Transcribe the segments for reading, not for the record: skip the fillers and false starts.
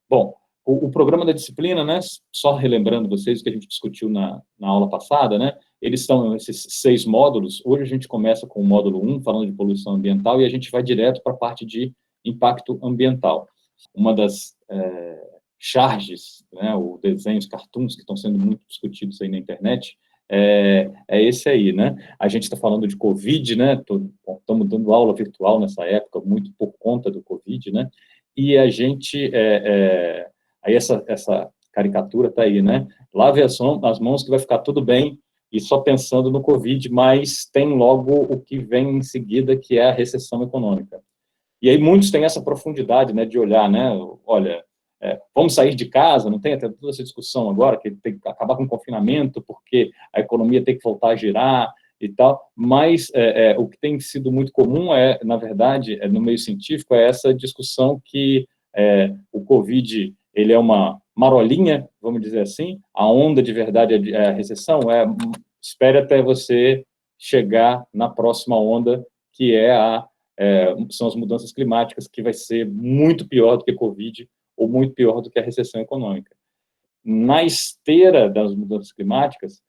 Bom, o programa da disciplina, né, só relembrando vocês o que a gente discutiu na aula passada, né, eles são esses 6 módulos. Hoje a gente começa com o módulo 1, falando de poluição ambiental, e a gente vai direto para a parte de impacto ambiental. Uma das charges, né, ou desenhos, cartoons, que estão sendo muito discutidos aí na internet, é esse aí, né? A gente está falando de Covid, né? Estamos dando aula virtual nessa época, muito por conta do Covid, né? E a gente, aí essa caricatura está aí, né? Lave as mãos que vai ficar tudo bem, e só pensando no Covid, mas tem logo o que vem em seguida, que é a recessão econômica. E aí muitos têm essa profundidade, né, de olhar, né, olha, vamos sair de casa, não tem até toda essa discussão agora, que tem que acabar com o confinamento, porque a economia tem que voltar a girar e tal, mas o que tem sido muito comum na verdade, no meio científico, é essa discussão que o Covid, ele é uma marolinha, vamos dizer assim, a onda de verdade é a recessão, espere até você chegar na próxima onda, que são as mudanças climáticas, que vai ser muito pior do que Covid, ou muito pior do que a recessão econômica. Na esteira das mudanças climáticas,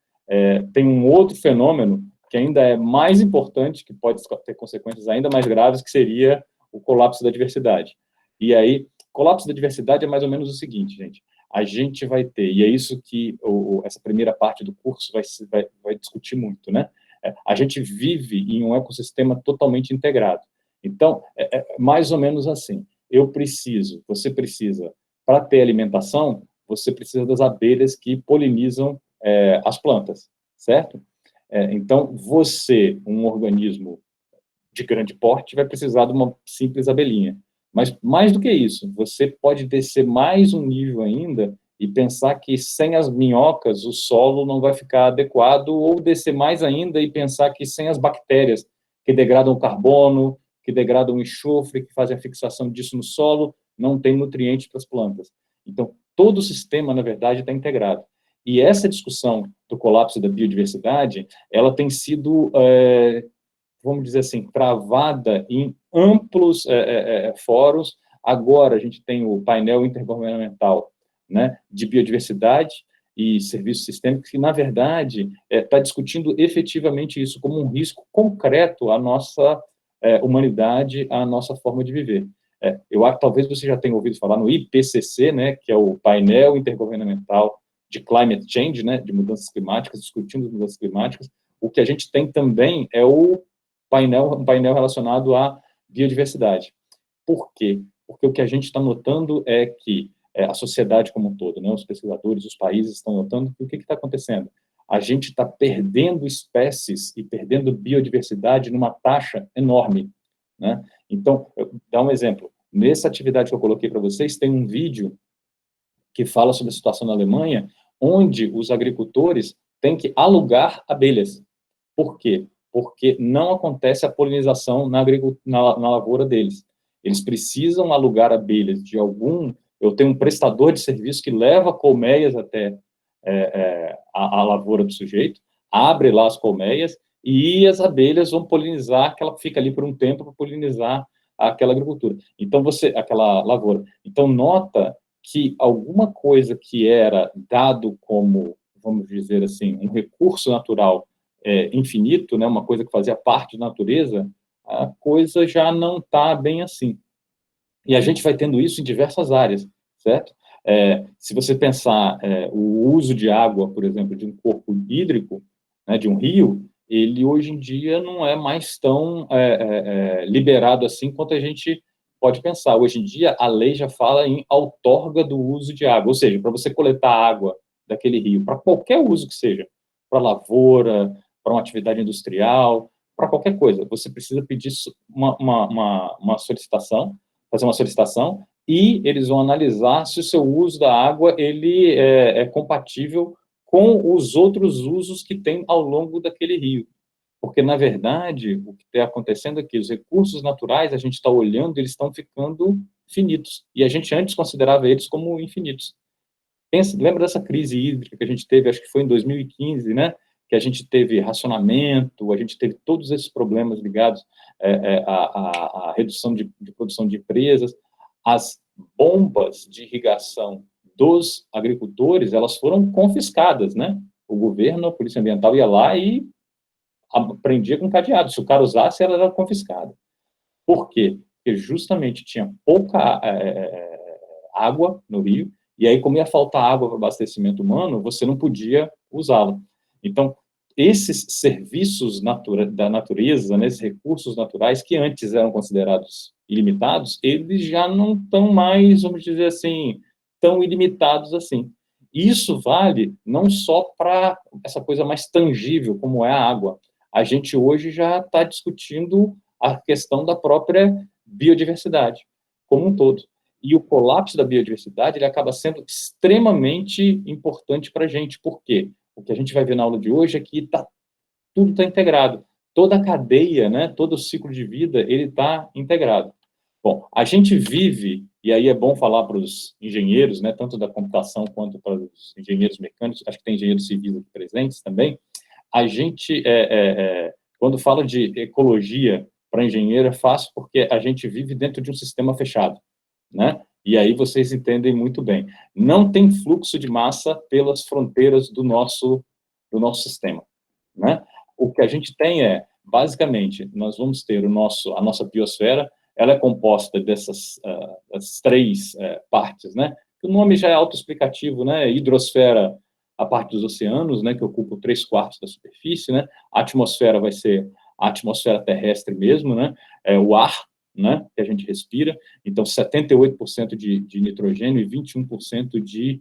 tem um outro fenômeno que ainda é mais importante, que pode ter consequências ainda mais graves, que seria o colapso da diversidade. E aí, colapso da diversidade é mais ou menos o seguinte, gente, a gente vai ter, e é isso que essa primeira parte do curso vai discutir muito, né? A gente vive em um ecossistema totalmente integrado. Então, mais ou menos assim, você precisa, para ter alimentação, você precisa das abelhas que polinizam as plantas, certo? Então, você, um organismo de grande porte, vai precisar de uma simples abelhinha. Mas, mais do que isso, você pode descer mais um nível ainda e pensar que sem as minhocas o solo não vai ficar adequado, ou descer mais ainda e pensar que sem as bactérias que degradam o carbono, que degradam o enxofre, que fazem a fixação disso no solo, não tem nutrientes para as plantas. Então, todo o sistema, na verdade, está integrado. E essa discussão do colapso da biodiversidade, ela tem sido, vamos dizer assim, travada em amplos fóruns. Agora a gente tem o painel intergovernamental, né, de biodiversidade e serviços sistêmicos, que, na verdade, está discutindo efetivamente isso como um risco concreto à nossa humanidade, à nossa forma de viver. Eu acho que talvez você já tenha ouvido falar no IPCC, né, que é o painel intergovernamental de climate change, né, de mudanças climáticas, discutindo mudanças climáticas. O que a gente tem também é um painel relacionado à biodiversidade. Por quê? Porque o que a gente está notando é que a sociedade como um todo, né, os pesquisadores, os países estão notando que o que está acontecendo? A gente está perdendo espécies e perdendo biodiversidade numa taxa enorme, né? Então, dá um exemplo. Nessa atividade que eu coloquei para vocês, tem um vídeo que fala sobre a situação na Alemanha, onde os agricultores têm que alugar abelhas. Por quê? Porque não acontece a polinização na lavoura deles. Eles precisam alugar abelhas de algum... Eu tenho um prestador de serviço que leva colmeias até a lavoura do sujeito, abre lá as colmeias e as abelhas vão polinizar, que ela fica ali por um tempo para polinizar aquela agricultura. Então, aquela lavoura. Então, nota que alguma coisa que era dado como, vamos dizer assim, um recurso natural infinito, né, uma coisa que fazia parte da natureza, a coisa já não está bem assim. E a gente vai tendo isso em diversas áreas, certo? Se você pensar o uso de água, por exemplo, de um corpo hídrico, né, de um rio, ele hoje em dia não é mais tão liberado assim quanto a gente pode pensar. Hoje em dia, a lei já fala em outorga do uso de água, ou seja, para você coletar água daquele rio, para qualquer uso que seja, para lavoura, para uma atividade industrial, para qualquer coisa, você precisa pedir uma solicitação, fazer uma solicitação, e eles vão analisar se o seu uso da água ele é compatível com os outros usos que tem ao longo daquele rio. Porque, na verdade, o que está acontecendo é que os recursos naturais, a gente está olhando, eles estão ficando finitos. E a gente antes considerava eles como infinitos. Lembra dessa crise hídrica que a gente teve, acho que foi em 2015, né? Que a gente teve racionamento, a gente teve todos esses problemas ligados à redução de produção de empresas. As bombas de irrigação dos agricultores, elas foram confiscadas, né? O governo, a Polícia Ambiental ia lá e prendia com cadeado. Se o cara usasse, ela era confiscada. Por quê? Porque justamente tinha pouca água no rio, e aí, como ia faltar água para abastecimento humano, você não podia usá-la. Então, esses serviços da natureza, né, esses recursos naturais que antes eram considerados ilimitados, eles já não estão mais, vamos dizer assim, tão ilimitados assim. Isso vale não só para essa coisa mais tangível, como é a água. A gente hoje já está discutindo a questão da própria biodiversidade, como um todo. E o colapso da biodiversidade ele acaba sendo extremamente importante para a gente. Por quê? O que a gente vai ver na aula de hoje é que tudo está integrado. Toda a cadeia, né, todo o ciclo de vida, ele está integrado. Bom, a gente vive, e aí é bom falar para os engenheiros, né, tanto da computação quanto para os engenheiros mecânicos, acho que tem engenheiros civis aqui presentes também, a gente, quando fala de ecologia para engenheiro, é fácil porque a gente vive dentro de um sistema fechado, né? E aí vocês entendem muito bem. Não tem fluxo de massa pelas fronteiras do nosso sistema, né? O que a gente tem basicamente, nós vamos ter a nossa biosfera, ela é composta dessas das três partes, né? O nome já é autoexplicativo, né? Hidrosfera, a parte dos oceanos, né? Que ocupa 3/4 da superfície, né? A atmosfera vai ser a atmosfera terrestre mesmo, né? O ar, né? Que a gente respira. Então, 78% de nitrogênio e 21% de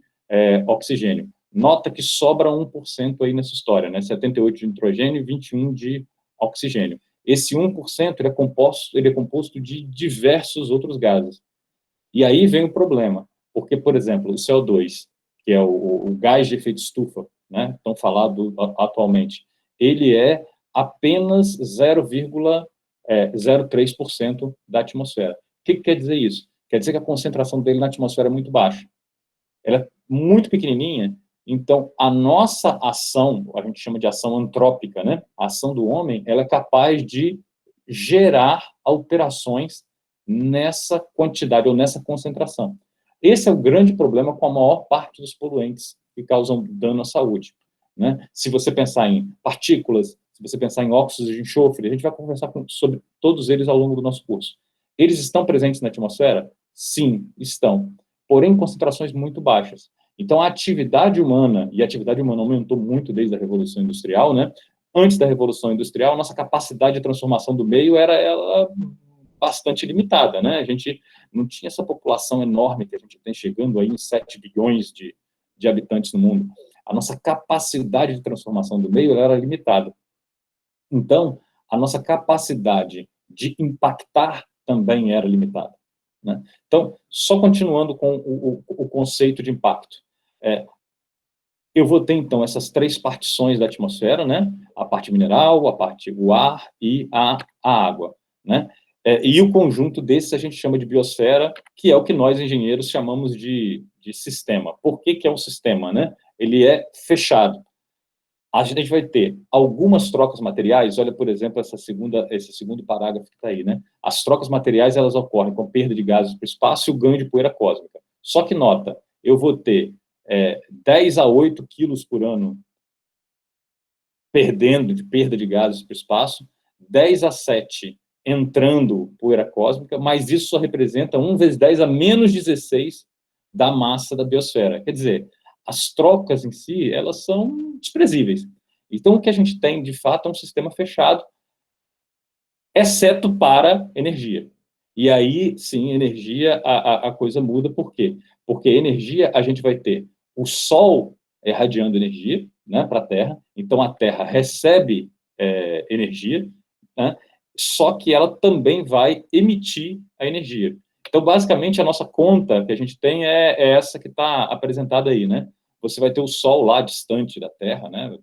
oxigênio. Nota que sobra 1% aí nessa história, né? 78% de nitrogênio e 21% de oxigênio. Esse 1% ele é composto de diversos outros gases. E aí vem o problema, porque, por exemplo, o CO2, que é o gás de efeito estufa, né, tão falado atualmente, ele é apenas 0,03% da atmosfera. O que quer dizer isso? Quer dizer que a concentração dele na atmosfera é muito baixa. Ela é muito pequenininha, então a nossa ação, a gente chama de ação antrópica, né? A ação do homem, ela é capaz de gerar alterações nessa quantidade ou nessa concentração. Esse é o grande problema com a maior parte dos poluentes que causam dano à saúde, né? Se você pensar em partículas, se você pensar em óxidos de enxofre, a gente vai conversar sobre todos eles ao longo do nosso curso. Eles estão presentes na atmosfera? Sim, estão, porém em concentrações muito baixas. Então, a atividade humana, e a atividade humana aumentou muito desde a Revolução Industrial, né? Antes da Revolução Industrial, a nossa capacidade de transformação do meio era bastante limitada, né? A gente não tinha essa população enorme que a gente tem, chegando aí em 7 bilhões de habitantes no mundo. A nossa capacidade de transformação do meio era limitada. Então, a nossa capacidade de impactar também era limitada, né? Então, só continuando com o conceito de impacto. Eu vou ter, então, essas três partições da atmosfera, né? A parte mineral, o ar e a água, né? E o conjunto desses a gente chama de biosfera, que é o que nós, engenheiros, chamamos de sistema. Por que é um sistema, né? Ele é fechado. A gente vai ter algumas trocas materiais, olha, por exemplo, esse segundo parágrafo que está aí, né? As trocas materiais, elas ocorrem com perda de gases para o espaço e o ganho de poeira cósmica. Só que, nota, eu vou ter 10 a 8 quilos por ano de perda de gases para o espaço, 10 a 7 entrando poeira cósmica, mas isso só representa 1 vezes 10 a menos 16 da massa da biosfera. Quer dizer, as trocas em si, elas são desprezíveis. Então, o que a gente tem, de fato, é um sistema fechado, exceto para energia. E aí, sim, energia, a coisa muda. Por quê? Porque energia, a gente vai ter o Sol irradiando energia, né, para a Terra. Então, a Terra recebe energia, né, só que ela também vai emitir a energia. Então, basicamente, a nossa conta que a gente tem é essa que está apresentada aí, né? Você vai ter o Sol lá distante da Terra, né,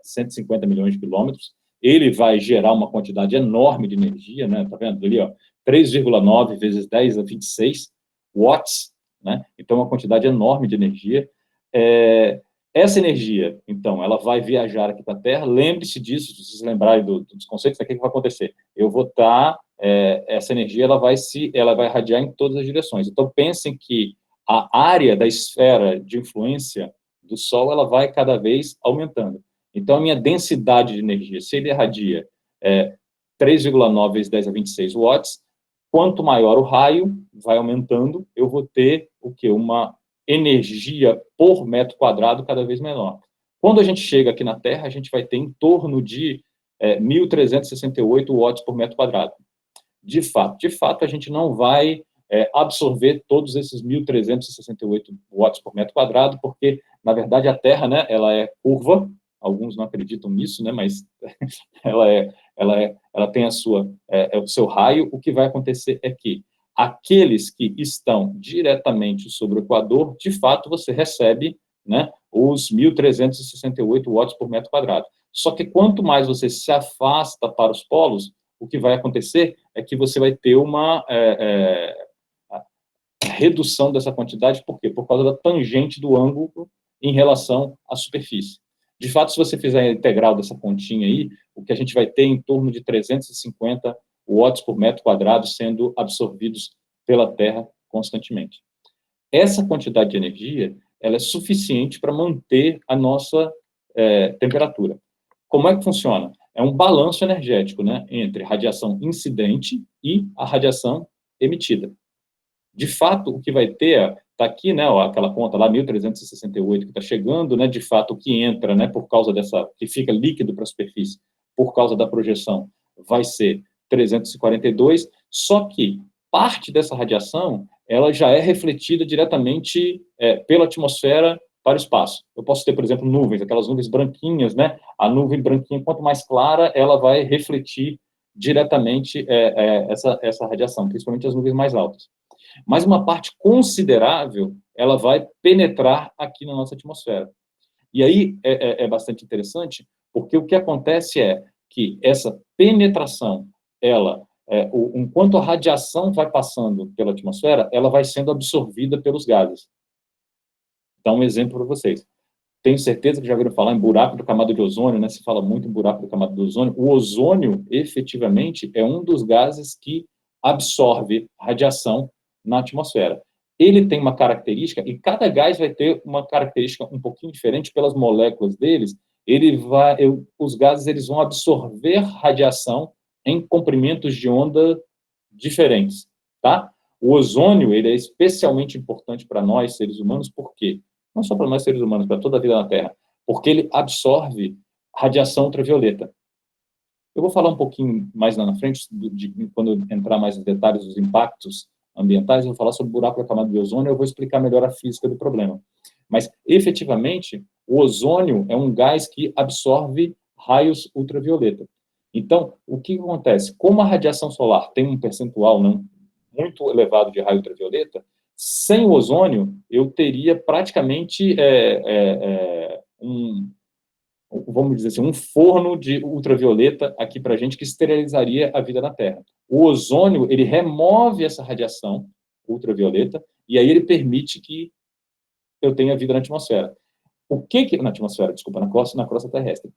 150 milhões de quilômetros, ele vai gerar uma quantidade enorme de energia, né? Tá vendo ali, ó, 3,9 vezes 10 a 26 watts, né? Então, uma quantidade enorme de energia. Essa energia, então, ela vai viajar aqui para a Terra. Lembre-se disso, se vocês lembrarem dos conceitos, o que vai acontecer? Eu vou estar, essa energia ela vai irradiar em todas as direções. Então, pensem que a área da esfera de influência do Sol, ela vai cada vez aumentando. Então, a minha densidade de energia, se ele irradia 3,9 vezes 10 a 26 watts, quanto maior o raio, vai aumentando, eu vou ter o quê? Uma energia por metro quadrado cada vez menor. Quando a gente chega aqui na Terra, a gente vai ter em torno de 1.368 watts por metro quadrado. De fato, a gente não vai absorver todos esses 1.368 watts por metro quadrado, porque, na verdade, a Terra, né, ela é curva, alguns não acreditam nisso, né, mas ela tem o seu raio. O que vai acontecer é que aqueles que estão diretamente sobre o Equador, de fato, você recebe, né, os 1.368 watts por metro quadrado. Só que quanto mais você se afasta para os polos, o que vai acontecer é que você vai ter uma redução dessa quantidade. Por quê? Por causa da tangente do ângulo em relação à superfície. De fato, se você fizer a integral dessa continha aí, o que a gente vai ter em torno de 350 watts por metro quadrado sendo absorvidos pela Terra constantemente. Essa quantidade de energia, ela é suficiente para manter a nossa temperatura. Como é que funciona? É um balanço energético, né, entre radiação incidente e a radiação emitida. De fato, o que vai ter, está aqui, né, ó, aquela conta lá, 1.368, que está chegando, né, de fato, o que entra, né, por causa dessa, que fica líquido para a superfície, por causa da projeção, vai ser 342, só que parte dessa radiação, ela já é refletida diretamente pela atmosfera para o espaço. Eu posso ter, por exemplo, nuvens, aquelas nuvens branquinhas, né, a nuvem branquinha, quanto mais clara, ela vai refletir diretamente essa radiação, principalmente as nuvens mais altas. Mas uma parte considerável, ela vai penetrar aqui na nossa atmosfera. E aí é bastante interessante, porque o que acontece é que essa penetração, enquanto a radiação vai passando pela atmosfera, ela vai sendo absorvida pelos gases. Dá um exemplo para vocês. Tenho certeza que já ouviram falar em buraco da camada de ozônio, né? Se fala muito em buraco da camada de ozônio. O ozônio, efetivamente, é um dos gases que absorve radiação na atmosfera. Ele tem uma característica, e cada gás vai ter uma característica um pouquinho diferente pelas moléculas deles. Os gases eles vão absorver radiação em comprimentos de onda diferentes, tá? O ozônio ele é especialmente importante para nós, seres humanos, por quê? Não só para nós, seres humanos, para toda a vida na Terra, porque ele absorve radiação ultravioleta. Eu vou falar um pouquinho mais lá na frente, quando eu entrar mais nos detalhes dos impactos ambientais, eu vou falar sobre o buraco da camada de ozônio, eu vou explicar melhor a física do problema. Mas, efetivamente, o ozônio é um gás que absorve raios ultravioleta. Então, o que acontece? Como a radiação solar tem um percentual não muito elevado de raio ultravioleta, sem o ozônio, eu teria praticamente vamos dizer assim, um forno de ultravioleta aqui para a gente que esterilizaria a vida na Terra. O ozônio, ele remove essa radiação ultravioleta e aí ele permite que eu tenha vida na atmosfera. Na atmosfera, desculpa, na crosta terrestre.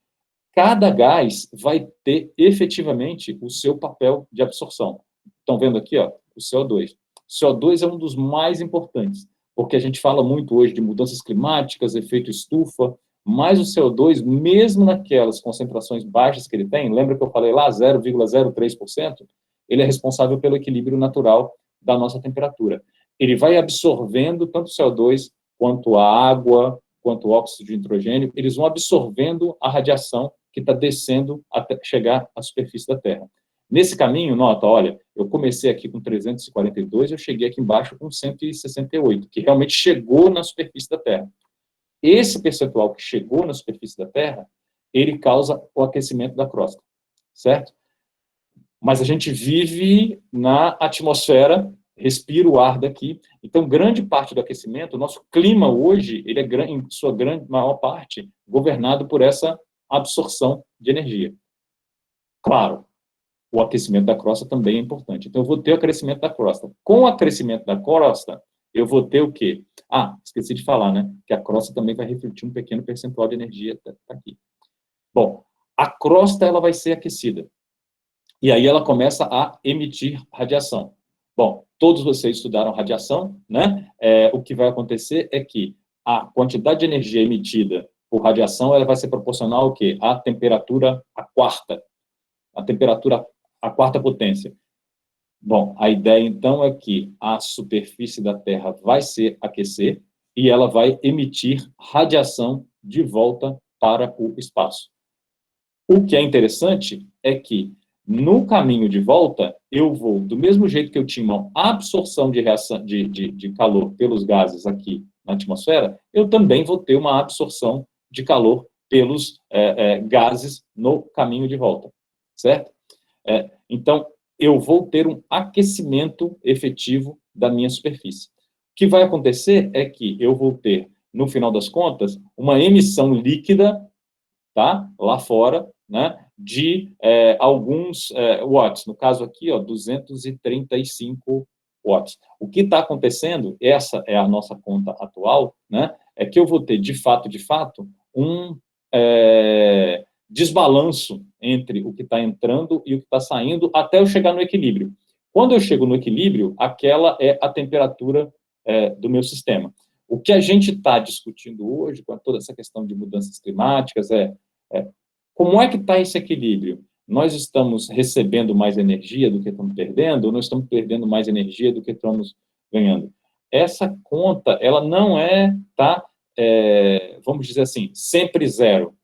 Cada gás vai ter efetivamente o seu papel de absorção. Estão vendo aqui, ó, o CO2. O CO2 é um dos mais importantes, porque a gente fala muito hoje de mudanças climáticas, efeito estufa, mas o CO2, mesmo naquelas concentrações baixas que ele tem, lembra que eu falei lá, 0,03%, ele é responsável pelo equilíbrio natural da nossa temperatura. Ele vai absorvendo tanto o CO2 quanto a água, quanto o óxido de nitrogênio, eles vão absorvendo a radiação que está descendo até chegar à superfície da Terra. Nesse caminho, nota, olha, eu comecei aqui com 342, eu cheguei aqui embaixo com 168, que realmente chegou na superfície da Terra. Esse percentual que chegou na superfície da Terra, ele causa o aquecimento da crosta, certo? Mas a gente vive na atmosfera, respira o ar daqui, então grande parte do aquecimento, o nosso clima hoje, ele é em sua maior parte governado por essa absorção de energia. Claro, o aquecimento da crosta também é importante. Então, eu vou ter o crescimento da crosta. Com o crescimento da crosta, eu vou ter o quê? Ah, esqueci de falar, né? Que a crosta também vai refletir um pequeno percentual de energia, tá aqui. Bom, a crosta, ela vai ser aquecida. E aí ela começa a emitir radiação. Bom, todos vocês estudaram radiação, né? O que vai acontecer é que a quantidade de energia emitida por radiação, ela vai ser proporcional ao quê? À temperatura, a temperatura, a quarta potência. Bom, a ideia, então, é que a superfície da Terra vai se aquecer e ela vai emitir radiação de volta para o espaço. O que é interessante é que, no caminho de volta, eu vou, do mesmo jeito que eu tinha uma absorção de calor pelos gases aqui na atmosfera, eu também vou ter uma absorção de calor pelos gases no caminho de volta, certo? Então, eu vou ter um aquecimento efetivo da minha superfície. O que vai acontecer é que eu vou ter, no final das contas, uma emissão líquida, tá? Lá fora, né? De alguns watts. No caso aqui, ó, 235 watts. O que está acontecendo, essa é a nossa conta atual, né? É que eu vou ter, de fato, um desbalanço entre o que está entrando e o que está saindo, até eu chegar no equilíbrio. Quando eu chego no equilíbrio, aquela é a temperatura do meu sistema. O que a gente está discutindo hoje, com toda essa questão de mudanças climáticas, como é que está esse equilíbrio? Nós estamos recebendo mais energia do que estamos perdendo, ou nós estamos perdendo mais energia do que estamos ganhando? Essa conta, ela não vamos dizer assim, sempre zero.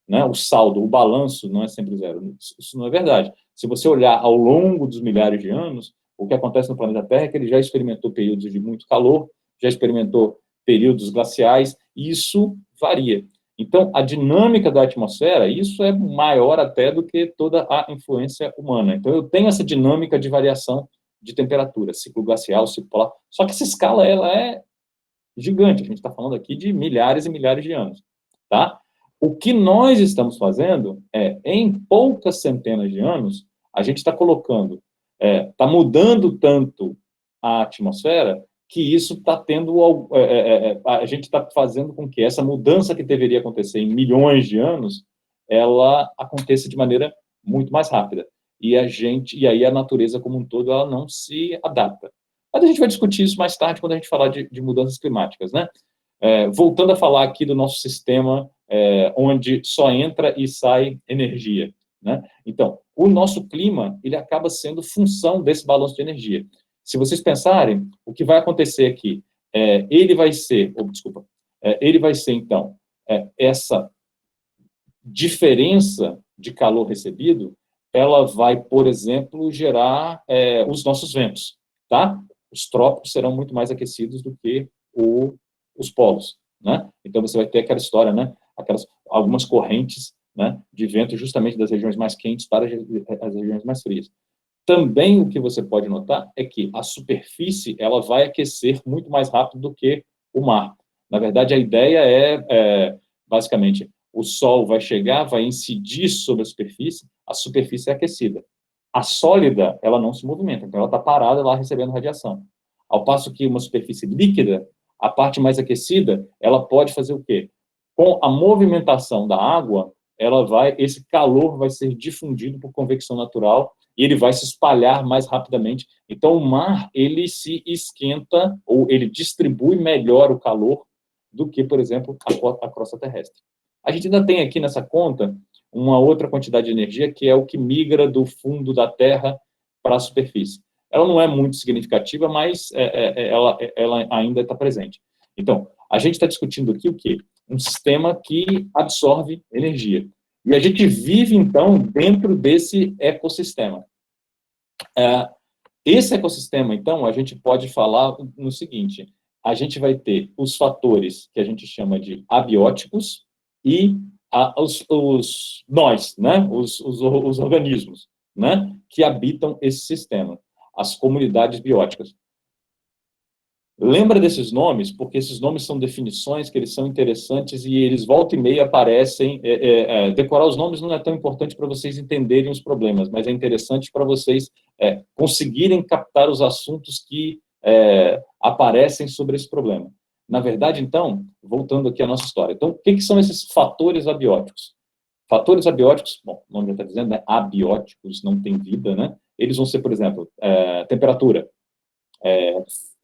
Né? O saldo, o balanço não é sempre zero. Isso não é verdade. Se você olhar ao longo dos milhares de anos, o que acontece no planeta Terra é que ele já experimentou períodos de muito calor, já experimentou períodos glaciais, e isso varia. Então, a dinâmica da atmosfera, isso é maior até do que toda a influência humana. Então, eu tenho essa dinâmica de variação de temperatura, ciclo glacial, ciclo polar. Só que essa escala, ela é gigante. A gente está falando aqui de milhares e milhares de anos, tá? O que nós estamos fazendo em poucas centenas de anos, a gente está colocando, está mudando tanto a atmosfera que isso está tendo, a gente está fazendo com que essa mudança que deveria acontecer em milhões de anos, ela aconteça de maneira muito mais rápida. E aí a natureza como um todo, ela não se adapta. Mas a gente vai discutir isso mais tarde, quando a gente falar de mudanças climáticas, né? Voltando a falar aqui do nosso sistema, onde só entra e sai energia, né? Então, o nosso clima, ele acaba sendo função desse balanço de energia. Se vocês pensarem, o que vai acontecer aqui, ele vai ser, então, essa diferença de calor recebido, ela vai, por exemplo, gerar os nossos ventos, tá? Os trópicos serão muito mais aquecidos do que os polos, né? Então, você vai ter aquela história, né? Algumas correntes, né, de vento justamente das regiões mais quentes para as regiões mais frias. Também o que você pode notar é que a superfície, ela vai aquecer muito mais rápido do que o mar. Na verdade, a ideia basicamente, o sol vai chegar, vai incidir sobre a superfície é aquecida. A sólida, ela não se movimenta, então ela está parada lá recebendo radiação. Ao passo que uma superfície líquida, a parte mais aquecida, ela pode fazer o quê? Com a movimentação da água, esse calor vai ser difundido por convecção natural e ele vai se espalhar mais rapidamente. Então, o mar, ele se esquenta, ou ele distribui melhor o calor do que, por exemplo, a crosta terrestre. A gente ainda tem aqui nessa conta uma outra quantidade de energia, que é o que migra do fundo da Terra para a superfície. Ela não é muito significativa, mas ela ainda está presente. Então, a gente está discutindo aqui o quê? Um sistema que absorve energia. E a gente vive, então, dentro desse ecossistema. Esse ecossistema, então, a gente pode falar no seguinte: a gente vai ter os fatores que a gente chama de abióticos e nós, né? Os organismos, né? Que habitam esse sistema, as comunidades bióticas. Lembra desses nomes, porque esses nomes são definições que eles são interessantes e eles volta e meia aparecem. Decorar os nomes não é tão importante para vocês entenderem os problemas, mas é interessante para vocês conseguirem captar os assuntos que aparecem sobre esse problema. Na verdade, então, voltando aqui à nossa história. Então, o que são esses fatores abióticos? Fatores abióticos, bom, o nome já está dizendo, né? Abióticos, não tem vida, né? Eles vão ser, por exemplo, temperatura,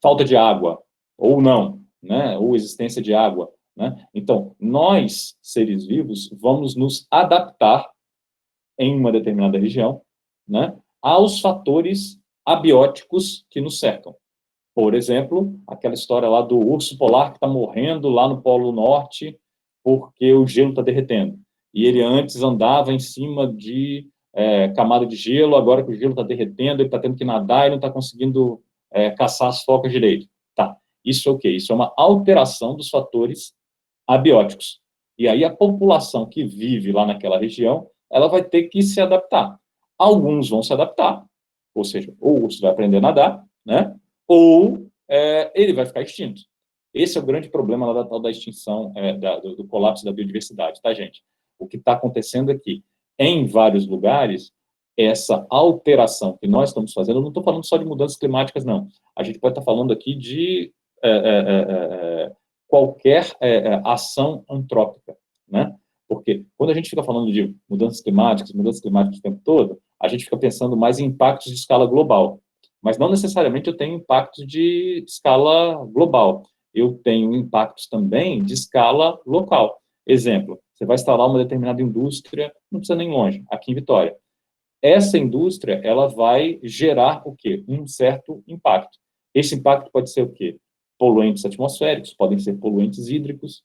falta de água, ou não, né? Ou existência de água, né? Então, nós, seres vivos, vamos nos adaptar em uma determinada região, né? Aos fatores abióticos que nos cercam. Por exemplo, aquela história lá do urso polar que está morrendo lá no Polo Norte porque o gelo está derretendo. E ele antes andava em cima de camada de gelo, agora que o gelo está derretendo, ele está tendo que nadar e não está conseguindo caçar as focas direito. Tá. Isso é o quê? Isso é uma alteração dos fatores abióticos. E aí a população que vive lá naquela região, ela vai ter que se adaptar. Alguns vão se adaptar, ou seja, ou o urso vai aprender a nadar, né? Ou ele vai ficar extinto. Esse é o grande problema lá da tal da extinção, do colapso da biodiversidade, tá, gente? O que está acontecendo aqui, em vários lugares, essa alteração que nós estamos fazendo, eu não estou falando só de mudanças climáticas, não. A gente pode estar falando aqui de qualquer ação antrópica, né? Porque quando a gente fica falando de mudanças climáticas o tempo todo, a gente fica pensando mais em impactos de escala global. Mas não necessariamente eu tenho impactos de escala global. Eu tenho impactos também de escala local. Exemplo, você vai instalar uma determinada indústria, não precisa nem longe, aqui em Vitória. Essa indústria, ela vai gerar o quê? Um certo impacto. Esse impacto pode ser o quê? Poluentes atmosféricos, podem ser poluentes hídricos.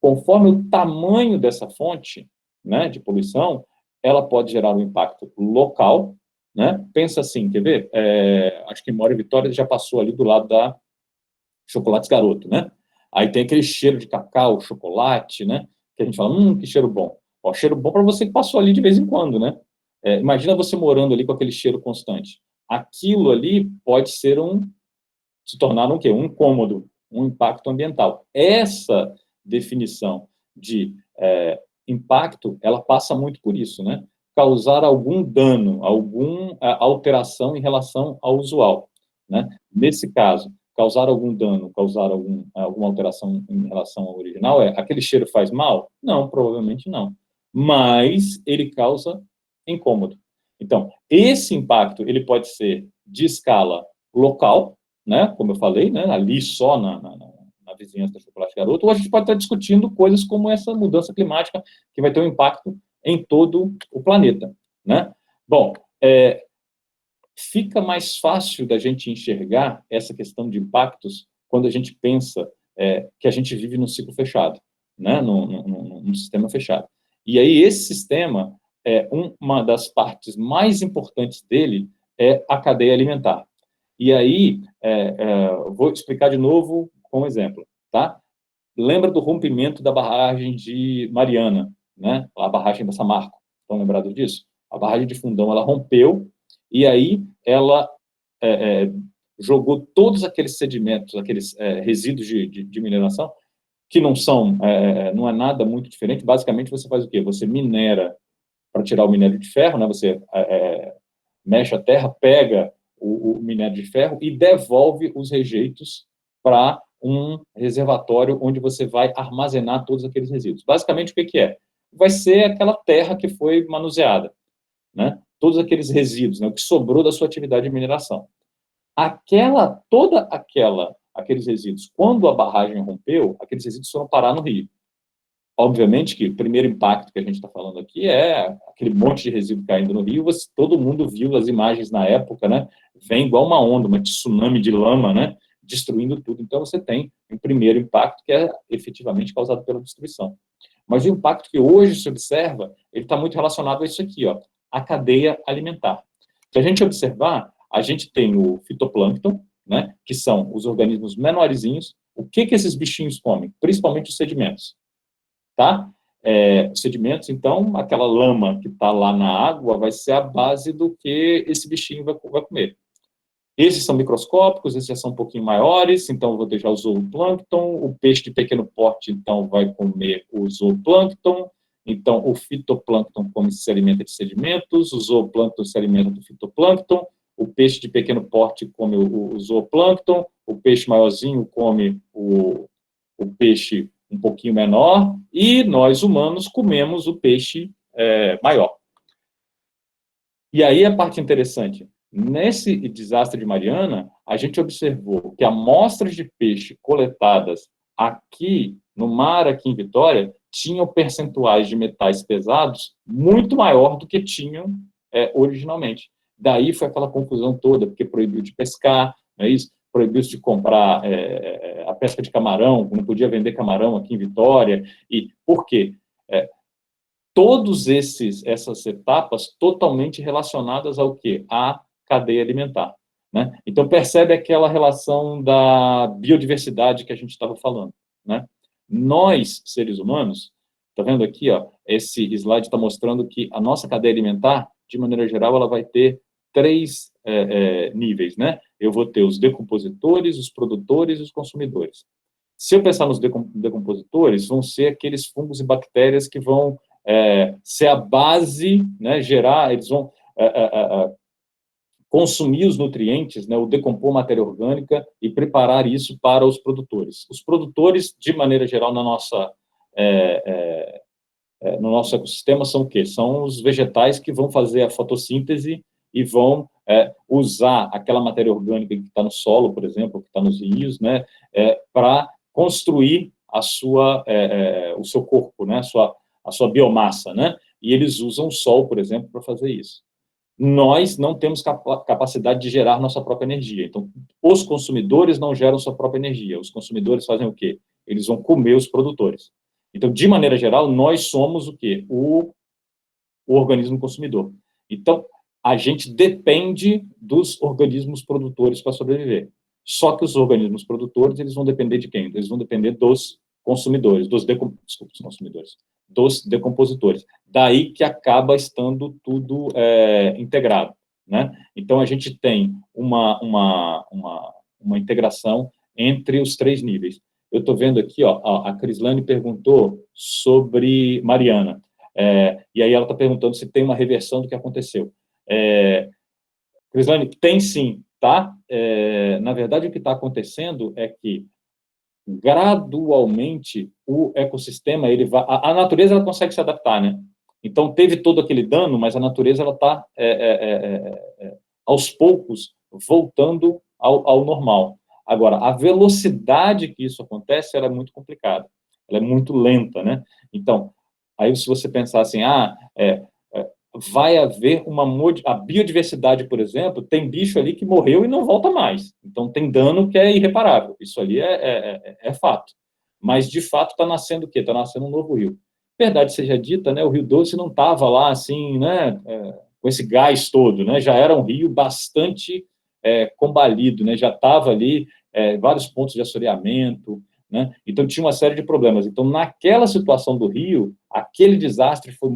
Conforme o tamanho dessa fonte, né, de poluição, ela pode gerar um impacto local, né? Pensa assim, quer ver? Acho que mora em Vitória já passou ali do lado da Chocolates Garoto, né? Aí tem aquele cheiro de cacau, chocolate, né? Que a gente fala, que cheiro bom. Ó, cheiro bom para você que passou ali de vez em quando, né? Imagina você morando ali com aquele cheiro constante. Aquilo ali pode ser se tornar um quê? Um incômodo, um impacto ambiental. Essa definição de impacto, ela passa muito por isso, né? Causar algum dano, alguma alteração em relação ao usual, né? Nesse caso, causar algum dano, causar alguma alteração em relação ao original, aquele cheiro faz mal? Não, provavelmente não. Mas ele causa incômodo. Então, esse impacto, ele pode ser de escala local, né, como eu falei, né, ali só na vizinhança da Chocolate Garoto, ou a gente pode estar discutindo coisas como essa mudança climática, que vai ter um impacto em todo o planeta, né? Bom, fica mais fácil da gente enxergar essa questão de impactos quando a gente pensa que a gente vive num ciclo fechado, né, num sistema fechado. E aí esse sistema, uma das partes mais importantes dele é a cadeia alimentar. E aí, vou explicar de novo com um exemplo, tá? Lembra do rompimento da barragem de Mariana, né? A barragem da Samarco, estão lembrados disso? A barragem de Fundão, ela rompeu, e aí ela jogou todos aqueles sedimentos, aqueles resíduos de mineração, que não é nada muito diferente. Basicamente, você faz o quê? Você minera para tirar o minério de ferro, né? Você mexe a terra, pega o minério de ferro e devolve os rejeitos para um reservatório onde você vai armazenar todos aqueles resíduos. Basicamente, o que é? Vai ser aquela terra que foi manuseada, né? Todos aqueles resíduos, né? O que sobrou da sua atividade de mineração. Aqueles resíduos, quando a barragem rompeu, aqueles resíduos foram parar no rio. Obviamente que o primeiro impacto que a gente está falando aqui é aquele monte de resíduo caindo no rio. Todo mundo viu as imagens na época, né? Vem igual uma onda, uma tsunami de lama, né? Destruindo tudo. Então, você tem um primeiro impacto que é efetivamente causado pela destruição. Mas o impacto que hoje se observa, ele está muito relacionado a isso aqui, ó, a cadeia alimentar. Se a gente observar, a gente tem o fitoplâncton, né? Que são os organismos menorzinhos. O que esses bichinhos comem? Principalmente os sedimentos. Tá? Sedimentos, então, aquela lama que está lá na água vai ser a base do que esse bichinho vai comer. Esses são microscópicos, esses já são um pouquinho maiores, então vou deixar o zooplâncton, o peixe de pequeno porte, então, vai comer o zooplâncton, então, o fitoplâncton come se alimenta de sedimentos, o zooplâncton se alimenta do fitoplâncton, o peixe de pequeno porte come o zooplâncton, o peixe maiorzinho come o peixe um pouquinho menor, e nós, humanos, comemos o peixe maior. E aí a parte interessante, nesse desastre de Mariana, a gente observou que amostras de peixe coletadas aqui no mar, aqui em Vitória, tinham percentuais de metais pesados muito maior do que tinham originalmente. Daí foi aquela confusão toda, porque proibiu de pescar, não é isso? Proibiu-se de comprar a pesca de camarão, não podia vender camarão aqui em Vitória. E por quê? Todas essas etapas totalmente relacionadas ao quê? À cadeia alimentar. Né? Então, percebe aquela relação da biodiversidade que a gente estava falando. Né? Nós, seres humanos, está vendo aqui, ó, esse slide está mostrando que a nossa cadeia alimentar, de maneira geral, ela vai ter 3 níveis. Né? Eu vou ter os decompositores, os produtores e os consumidores. Se eu pensar nos decompositores, vão ser aqueles fungos e bactérias que vão ser a base, né, eles vão consumir os nutrientes, né, ou decompor matéria orgânica e preparar isso para os produtores. Os produtores, de maneira geral, no nosso ecossistema, são o quê? São os vegetais que vão fazer a fotossíntese e vão usar aquela matéria orgânica que está no solo, por exemplo, que está nos rios, né, para construir o seu corpo, né, a sua biomassa, né? E eles usam o sol, por exemplo, para fazer isso. Nós não temos capacidade de gerar nossa própria energia. Então, os consumidores não geram sua própria energia. Os consumidores fazem o quê? Eles vão comer os produtores. Então, de maneira geral, nós somos o quê? O organismo consumidor. Então, a gente depende dos organismos produtores para sobreviver. Só que os organismos produtores, eles vão depender de quem? Eles vão depender dos consumidores, dos decompositores. Daí que acaba estando tudo integrado. Né? Então, a gente tem uma integração entre os 3 níveis. Eu estou vendo aqui, ó, a Crislane perguntou sobre Mariana. E aí ela está perguntando se tem uma reversão do que aconteceu. Crislane, tem sim, tá? Na verdade, o que está acontecendo é que, gradualmente, o ecossistema, a natureza ela consegue se adaptar, né? Então, teve todo aquele dano, mas a natureza ela está, aos poucos, voltando ao normal. Agora, a velocidade que isso acontece, ela é muito complicada. Ela é muito lenta, né? Então, aí se você pensar assim, vai haver a biodiversidade, por exemplo, tem bicho ali que morreu e não volta mais. Então, tem dano que é irreparável. Isso ali é fato. Mas, de fato, está nascendo o quê? Está nascendo um novo rio. Verdade seja dita, né, o Rio Doce não estava lá, assim, né, com esse gás todo, né, já era um rio bastante combalido, né, já estava ali vários pontos de assoreamento, né, então tinha uma série de problemas. Então, naquela situação do rio, aquele desastre foi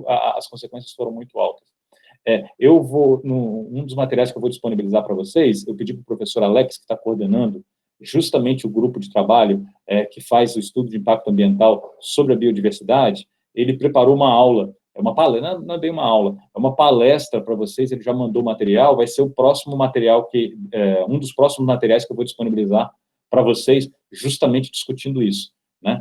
as consequências foram muito altas. Eu vou, um dos materiais que eu vou disponibilizar para vocês, eu pedi para o professor Alex, que está coordenando justamente o grupo de trabalho que faz o estudo de impacto ambiental sobre a biodiversidade, ele preparou uma aula, uma palestra, não é bem uma aula, é uma palestra para vocês, ele já mandou material, vai ser o próximo material, um dos próximos materiais que eu vou disponibilizar para vocês, justamente discutindo isso, né?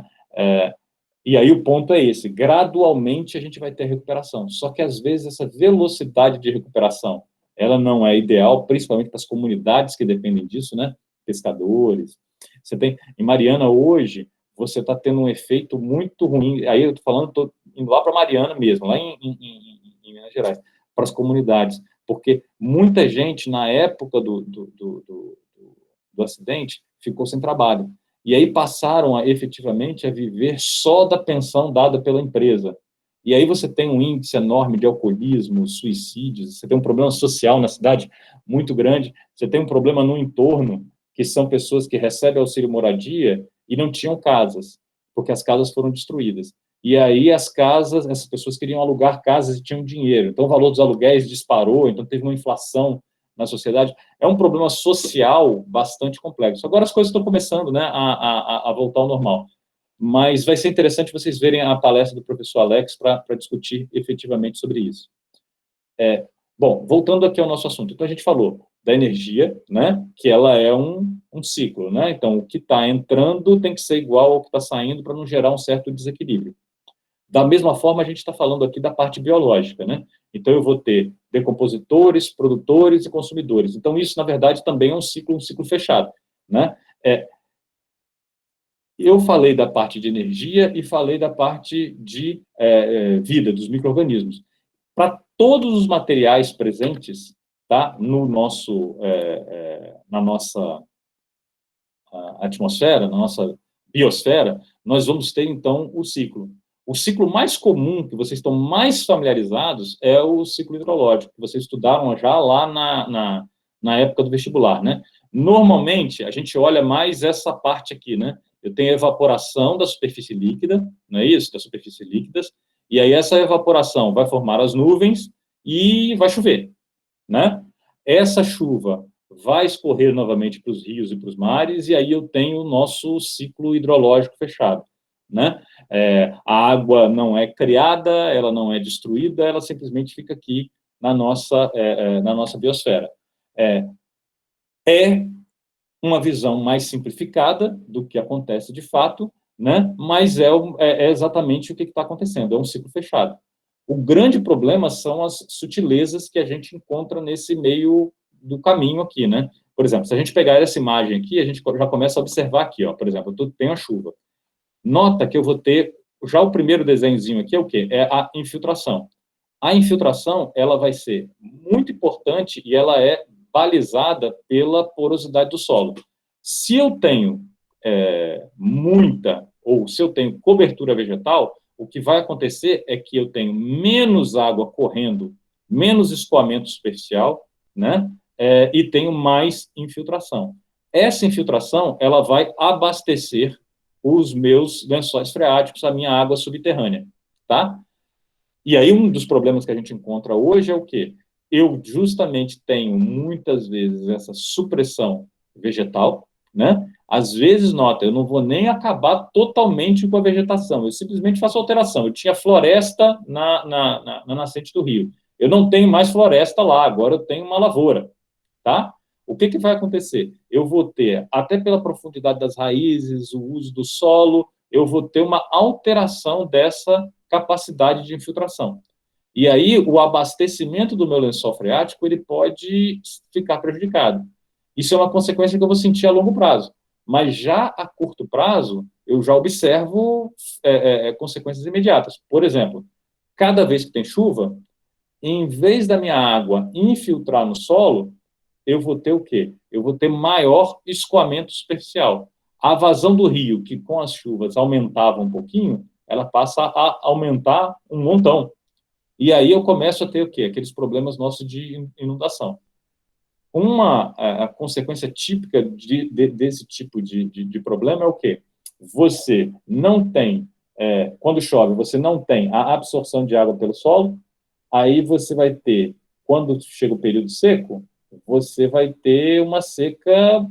E aí o ponto é esse, gradualmente a gente vai ter recuperação, só que às vezes essa velocidade de recuperação, ela não é ideal, principalmente para as comunidades que dependem disso, né? Pescadores. Você tem, em Mariana hoje, você está tendo um efeito muito ruim, aí eu estou indo lá para Mariana mesmo, lá em Minas Gerais, para as comunidades, porque muita gente, na época do acidente, ficou sem trabalho. E aí passaram efetivamente a viver só da pensão dada pela empresa. E aí você tem um índice enorme de alcoolismo, suicídios, você tem um problema social na cidade muito grande, você tem um problema no entorno, que são pessoas que recebem auxílio moradia e não tinham casas, porque as casas foram destruídas. E aí essas pessoas queriam alugar casas e tinham dinheiro. Então o valor dos aluguéis disparou, então teve uma inflação na sociedade. É um problema social bastante complexo. Agora as coisas estão começando, né, a voltar ao normal. Mas vai ser interessante vocês verem a palestra do professor Alex para discutir efetivamente sobre isso. Bom, voltando aqui ao nosso assunto. Então, a gente falou da energia, né, que ela é um ciclo, né? Então, o que está entrando tem que ser igual ao que está saindo para não gerar um certo desequilíbrio. Da mesma forma, a gente está falando aqui da parte biológica, né? Então, eu vou ter decompositores, produtores e consumidores. Então, isso, na verdade, também é um ciclo fechado, né? Eu falei da parte de energia e falei da parte de vida, dos micro-organismos. Para todos os materiais presentes, tá, no nosso, na nossa atmosfera, na nossa biosfera, nós vamos ter, então, o ciclo. O ciclo mais comum, que vocês estão mais familiarizados, é o ciclo hidrológico, que vocês estudaram já lá na época do vestibular, né? Normalmente, a gente olha mais essa parte aqui, né? Eu tenho a evaporação da superfície líquida, não é isso? Das superfícies líquidas, e aí essa evaporação vai formar as nuvens e vai chover, né? Essa chuva vai escorrer novamente para os rios e para os mares, e aí eu tenho o nosso ciclo hidrológico fechado, né? A água não é criada, ela não é destruída, ela simplesmente fica aqui na nossa biosfera. É uma visão mais simplificada do que acontece de fato, né? Mas é exatamente o que está acontecendo, é um ciclo fechado. O grande problema são as sutilezas que a gente encontra nesse meio do caminho aqui, né? Por exemplo, se a gente pegar essa imagem aqui, a gente já começa a observar aqui, ó, por exemplo, eu tenho a chuva. Nota que eu vou ter, já o primeiro desenhozinho aqui é o quê? É a infiltração. A infiltração, ela vai ser muito importante e ela é balizada pela porosidade do solo. Se eu tenho muita, ou se eu tenho cobertura vegetal, o que vai acontecer é que eu tenho menos água correndo, menos escoamento superficial, né? E tenho mais infiltração. Essa infiltração, ela vai abastecer os meus lençóis freáticos, a minha água subterrânea, tá? E aí um dos problemas que a gente encontra hoje é o quê? Eu justamente tenho, muitas vezes, essa supressão vegetal, né? Às vezes, nota, eu não vou nem acabar totalmente com a vegetação, eu simplesmente faço alteração. Eu tinha floresta na nascente do rio. Eu não tenho mais floresta lá, agora eu tenho uma lavoura, tá? O que vai acontecer? Eu vou ter, até pela profundidade das raízes, o uso do solo, eu vou ter uma alteração dessa capacidade de infiltração. E aí, o abastecimento do meu lençol freático, ele pode ficar prejudicado. Isso é uma consequência que eu vou sentir a longo prazo. Mas já a curto prazo, eu já observo consequências imediatas. Por exemplo, cada vez que tem chuva, em vez da minha água infiltrar no solo, eu vou ter o quê? Eu vou ter maior escoamento superficial. A vazão do rio, que com as chuvas aumentava um pouquinho, ela passa a aumentar um montão. E aí eu começo a ter o quê? Aqueles problemas nossos de inundação. Uma a consequência típica desse tipo de problema é o quê? Você não tem, quando chove, você não tem a absorção de água pelo solo, aí você vai ter, quando chega o período seco, você vai ter uma seca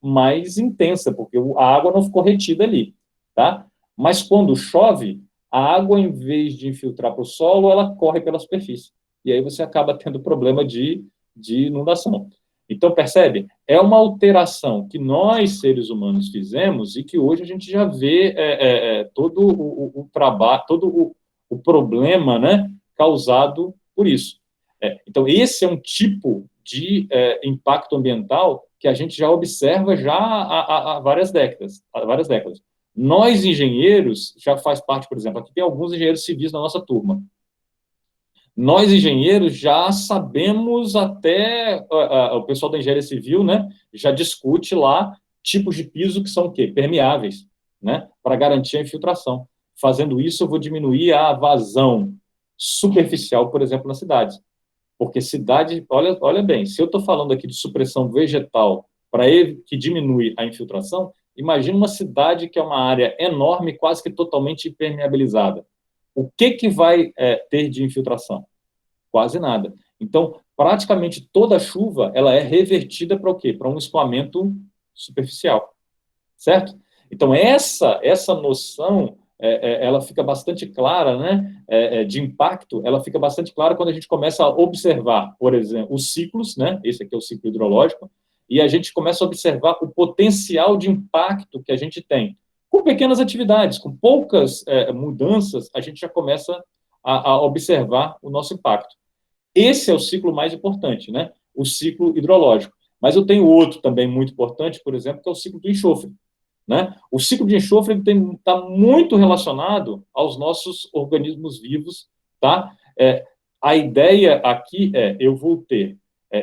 mais intensa, porque a água não ficou retida ali, tá? Mas quando chove, a água, em vez de infiltrar para o solo, ela corre pela superfície. E aí você acaba tendo problema de inundação. Então, percebe? É uma alteração que nós, seres humanos, fizemos e que hoje a gente já vê todo o trabalho, todo o problema, né, causado por isso. Então, esse é um tipo de impacto ambiental que a gente já observa já há várias décadas. Nós, engenheiros, já faz parte, por exemplo, aqui tem alguns engenheiros civis na nossa turma. Nós, engenheiros, já sabemos até, o pessoal da engenharia civil, né, já discute lá tipos de piso que são o quê? Permeáveis, né, para garantir a infiltração. Fazendo isso, eu vou diminuir a vazão superficial, por exemplo, nas cidades. Porque cidade, olha bem, se eu estou falando aqui de supressão vegetal para que diminui a infiltração, imagina uma cidade que é uma área enorme, quase que totalmente impermeabilizada. O que vai ter de infiltração? Quase nada. Então, praticamente toda a chuva, ela é revertida para o quê? Para um escoamento superficial, certo? Então, essa noção ela fica bastante clara, né, de impacto, ela fica bastante clara quando a gente começa a observar, por exemplo, os ciclos, né, esse aqui é o ciclo hidrológico, e a gente começa a observar o potencial de impacto que a gente tem. Com pequenas atividades, com poucas mudanças, a gente já começa a observar o nosso impacto. Esse é o ciclo mais importante, né? O ciclo hidrológico. Mas eu tenho outro também muito importante, por exemplo, que é o ciclo do enxofre. Né? O ciclo de enxofre está muito relacionado aos nossos organismos vivos. Tá? A ideia aqui eu vou ter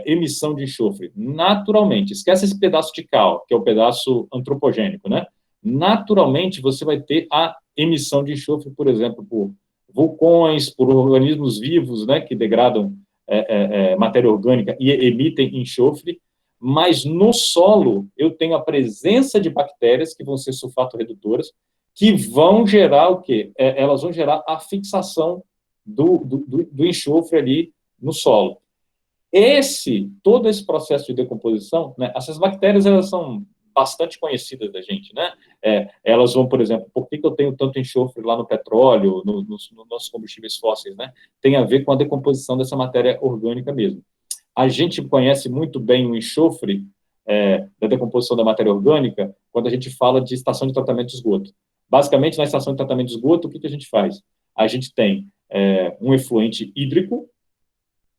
emissão de enxofre naturalmente. Esquece esse pedaço de cal, que é o pedaço antropogênico. Né? Naturalmente, você vai ter a emissão de enxofre, por exemplo, por vulcões, por organismos vivos, né, que degradam matéria orgânica e emitem enxofre, mas no solo eu tenho a presença de bactérias que vão ser sulfato-redutoras, que vão gerar o quê? Elas vão gerar a fixação do enxofre ali no solo. Todo esse processo de decomposição, né, essas bactérias, elas são bastante conhecidas da gente, né? Elas vão, por exemplo, por que eu tenho tanto enxofre lá no petróleo, nos nossos combustíveis fósseis, né? Tem a ver com a decomposição dessa matéria orgânica mesmo. A gente conhece muito bem o enxofre da decomposição da matéria orgânica quando a gente fala de estação de tratamento de esgoto. Basicamente, na estação de tratamento de esgoto, o que a gente faz? A gente tem um efluente hídrico,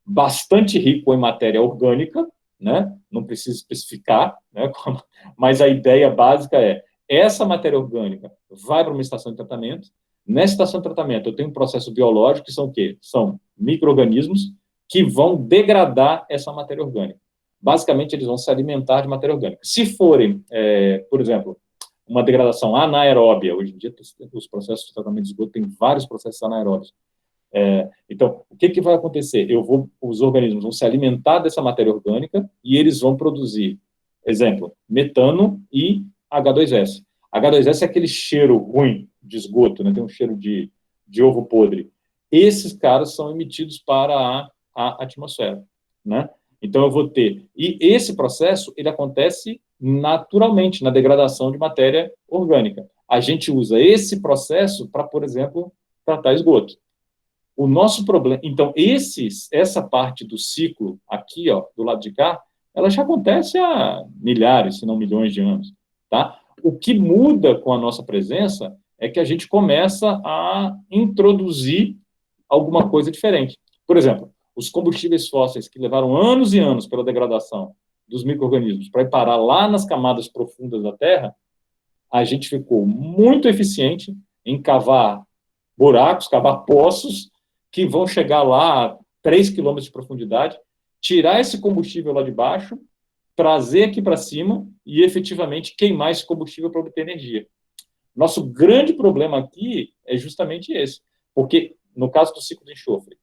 bastante rico em matéria orgânica, né? Não preciso especificar, né? Mas a ideia básica essa matéria orgânica vai para uma estação de tratamento. Nessa estação de tratamento, eu tenho um processo biológico que são o quê? São micro-organismos que vão degradar essa matéria orgânica. Basicamente, eles vão se alimentar de matéria orgânica. Se forem, por exemplo, uma degradação anaeróbia, hoje em dia os processos de tratamento de esgoto têm vários processos anaeróbios. Então, o que vai acontecer? Os organismos vão se alimentar dessa matéria orgânica e eles vão produzir, exemplo, metano e H2S. H2S é aquele cheiro ruim de esgoto, né? Tem um cheiro de ovo podre. Esses caras são emitidos para a atmosfera, né? Então, eu vou ter... E esse processo, ele acontece naturalmente na degradação de matéria orgânica. A gente usa esse processo para, por exemplo, tratar esgoto. O nosso problema... Então, essa parte do ciclo aqui, ó, do lado de cá, ela já acontece há milhares, se não milhões de anos, tá? O que muda com a nossa presença é que a gente começa a introduzir alguma coisa diferente. Por exemplo, os combustíveis fósseis que levaram anos e anos pela degradação dos micro-organismos para ir parar lá nas camadas profundas da Terra, a gente ficou muito eficiente em cavar buracos, cavar poços, que vão chegar lá a 3 quilômetros de profundidade, tirar esse combustível lá de baixo, trazer aqui para cima e efetivamente queimar esse combustível para obter energia. Nosso grande problema aqui é justamente esse, porque no caso do ciclo de enxofre,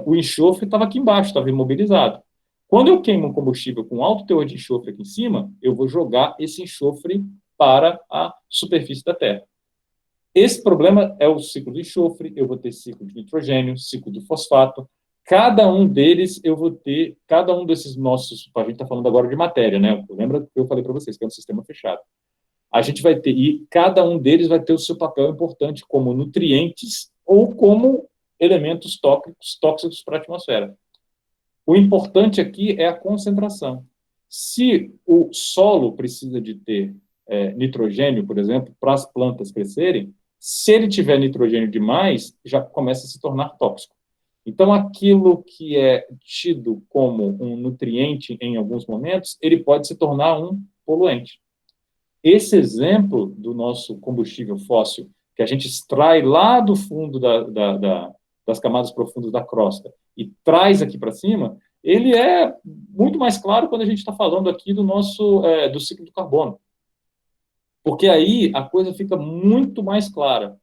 o enxofre estava aqui embaixo, estava imobilizado. Quando eu queimo um combustível com alto teor de enxofre aqui em cima, eu vou jogar esse enxofre para a superfície da Terra. Esse problema é o ciclo do enxofre, eu vou ter ciclo de nitrogênio, ciclo do fosfato. Cada um deles, eu vou ter, cada um desses nossos, a gente está falando agora de matéria, né? Lembra que eu falei para vocês que é um sistema fechado. A gente vai ter, e cada um deles vai ter o seu papel importante como nutrientes ou como elementos tóxicos para a atmosfera. O importante aqui é a concentração. Se o solo precisa de ter nitrogênio, por exemplo, para as plantas crescerem, se ele tiver nitrogênio demais, já começa a se tornar tóxico. Então, aquilo que é tido como um nutriente em alguns momentos, ele pode se tornar um poluente. Esse exemplo do nosso combustível fóssil, que a gente extrai lá do fundo das camadas profundas da crosta e traz aqui para cima, ele é muito mais claro quando a gente está falando aqui do ciclo do carbono. Porque aí a coisa fica muito mais clara.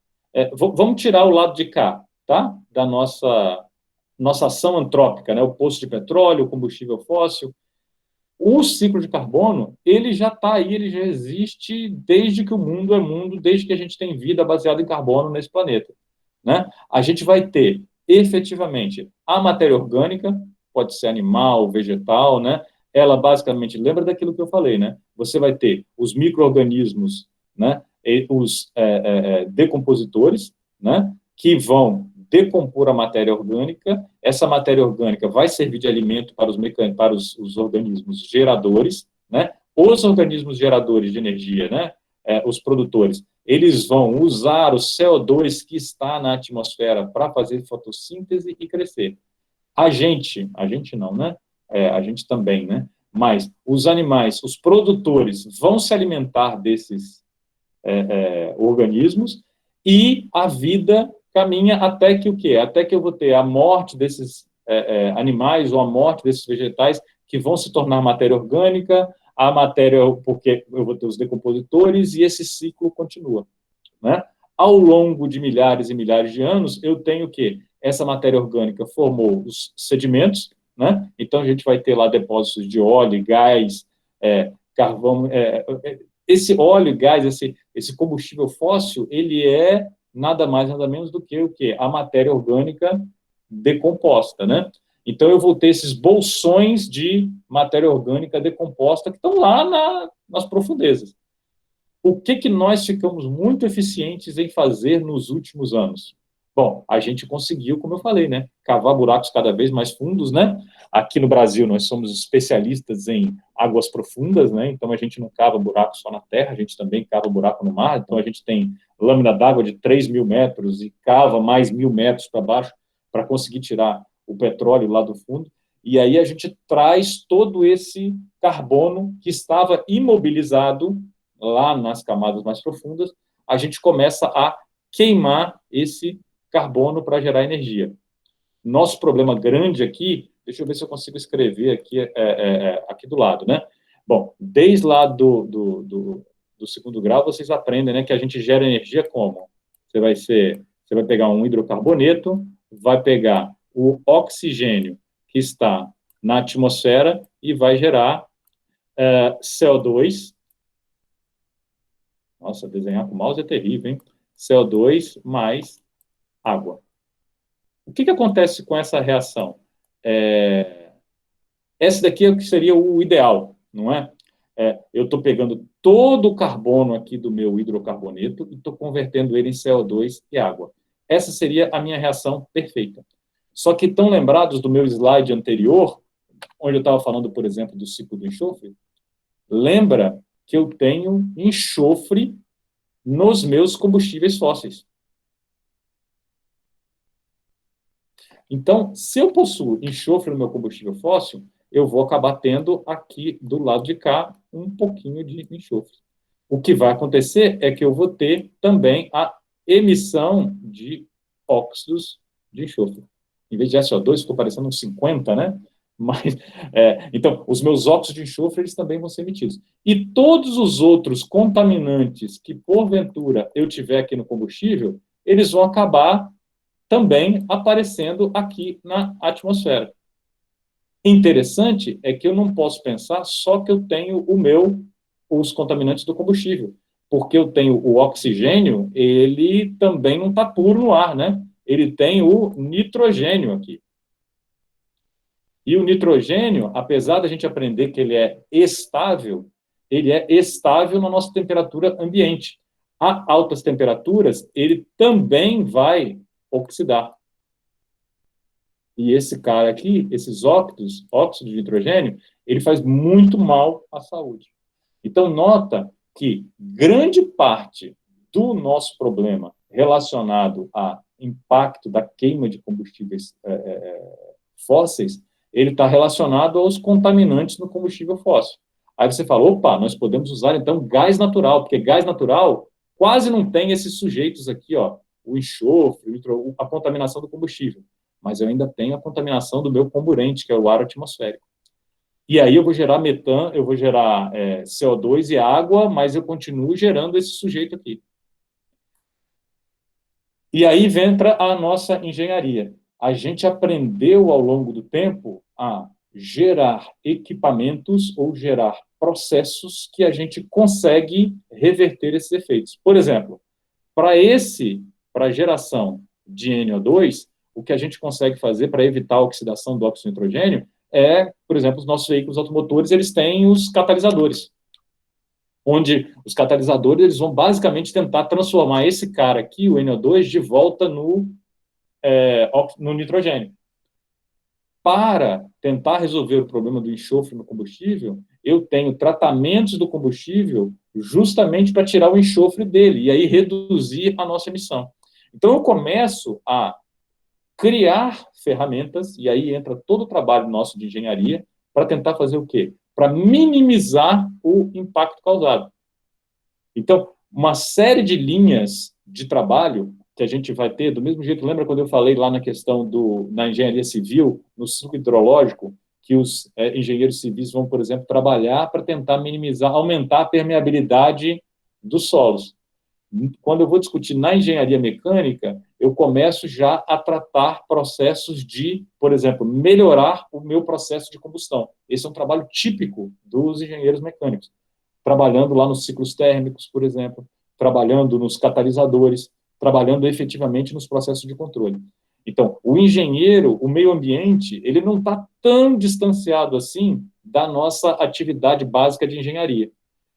Vamos tirar o lado de cá, tá? Da nossa ação antrópica, né? O poço de petróleo, o combustível fóssil. O ciclo de carbono, ele já está aí, ele já existe desde que o mundo é mundo, desde que a gente tem vida baseada em carbono nesse planeta, né? A gente vai ter, efetivamente, a matéria orgânica, pode ser animal, vegetal, né? Ela basicamente, lembra daquilo que eu falei, né? Você vai ter os micro-organismos, né? os decompositores, né, que vão decompor a matéria orgânica. Essa matéria orgânica vai servir de alimento para os organismos geradores, né? Os organismos geradores de energia, né, os produtores, eles vão usar o CO2 que está na atmosfera para fazer fotossíntese e crescer. A gente não, né? A gente também, né? Mas os animais, os produtores, vão se alimentar desses organismos, e a vida caminha até que o quê? Até que eu vou ter a morte desses animais, ou a morte desses vegetais, que vão se tornar matéria orgânica, a matéria, porque eu vou ter os decompositores, e esse ciclo continua, né? Ao longo de milhares e milhares de anos, eu tenho o quê? Essa matéria orgânica formou os sedimentos, né? Então, a gente vai ter lá depósitos de óleo, gás, carvão. Esse óleo, gás, esse combustível fóssil, ele é nada mais, nada menos do que o quê? A matéria orgânica decomposta, né? Então, eu vou ter esses bolsões de matéria orgânica decomposta que estão lá nas profundezas. O que nós ficamos muito eficientes em fazer nos últimos anos? Bom, a gente conseguiu, como eu falei, né, cavar buracos cada vez mais fundos, né? Aqui no Brasil, nós somos especialistas em águas profundas, né? Então, a gente não cava buraco só na terra, a gente também cava buraco no mar. Então, a gente tem lâmina d'água de 3.000 metros e cava mais 1.000 metros para baixo para conseguir tirar o petróleo lá do fundo. E aí a gente traz todo esse carbono que estava imobilizado lá nas camadas mais profundas, a gente começa a queimar esse carbono para gerar energia. Nosso problema grande aqui, deixa eu ver se eu consigo escrever aqui, aqui do lado, né? Bom, desde lá do segundo grau, vocês aprendem, né, que a gente gera energia como? Você vai pegar um hidrocarboneto, vai pegar o oxigênio que está na atmosfera e vai gerar CO2. Nossa, desenhar com mouse é terrível, hein? CO2 mais água. O que acontece com essa reação? Esse daqui é o que seria o ideal, não é? Eu estou pegando todo o carbono aqui do meu hidrocarboneto e estou convertendo ele em CO2 e água. Essa seria a minha reação perfeita. Só que estão lembrados do meu slide anterior, onde eu estava falando, por exemplo, do ciclo do enxofre? Lembra que eu tenho enxofre nos meus combustíveis fósseis. Então, se eu possuo enxofre no meu combustível fóssil, eu vou acabar tendo aqui do lado de cá um pouquinho de enxofre. O que vai acontecer é que eu vou ter também a emissão de óxidos de enxofre. Em vez de SO2, ficou parecendo uns 50, né? Mas, então, os meus óxidos de enxofre, eles também vão ser emitidos. E todos os outros contaminantes que, porventura, eu tiver aqui no combustível, eles vão acabar também aparecendo aqui na atmosfera. Interessante é que eu não posso pensar só que eu tenho os contaminantes do combustível, porque eu tenho o oxigênio, ele também não está puro no ar, né? Ele tem o nitrogênio aqui. E o nitrogênio, apesar da gente aprender que ele é estável na nossa temperatura ambiente. A altas temperaturas, ele também vai oxidar. E esse cara aqui, esses óxidos de nitrogênio, ele faz muito mal à saúde. Então, nota que grande parte do nosso problema relacionado ao impacto da queima de combustíveis fósseis, ele está relacionado aos contaminantes no combustível fóssil. Aí você fala, opa, nós podemos usar, então, gás natural, porque gás natural quase não tem esses sujeitos aqui, ó, o enxofre, a contaminação do combustível. Mas eu ainda tenho a contaminação do meu comburente, que é o ar atmosférico. E aí eu vou gerar metano, eu vou gerar CO2 e água, mas eu continuo gerando esse sujeito aqui. E aí entra a nossa engenharia. A gente aprendeu ao longo do tempo a gerar equipamentos ou gerar processos que a gente consegue reverter esses efeitos. Por exemplo, para a geração de NO2, o que a gente consegue fazer para evitar a oxidação do óxido de nitrogênio por exemplo, os nossos veículos automotores, eles têm os catalisadores. onde os catalisadores eles vão basicamente tentar transformar esse cara aqui, o NO2, de volta no nitrogênio. Para tentar resolver o problema do enxofre no combustível, eu tenho tratamentos do combustível justamente para tirar o enxofre dele e aí reduzir a nossa emissão. Então, eu começo a criar ferramentas, e aí entra todo o trabalho nosso de engenharia, para tentar fazer o quê? Para minimizar o impacto causado. Então, uma série de linhas de trabalho que a gente vai ter, do mesmo jeito, lembra quando eu falei lá na questão na engenharia civil, no ciclo hidrológico, que os engenheiros civis vão, por exemplo, trabalhar para tentar minimizar, aumentar a permeabilidade dos solos. Quando eu vou discutir na engenharia mecânica, eu começo já a tratar processos de, por exemplo, melhorar o meu processo de combustão. Esse é um trabalho típico dos engenheiros mecânicos, trabalhando lá nos ciclos térmicos, por exemplo, trabalhando nos catalisadores, trabalhando efetivamente nos processos de controle. Então, o engenheiro, o meio ambiente, ele não está tão distanciado assim da nossa atividade básica de engenharia.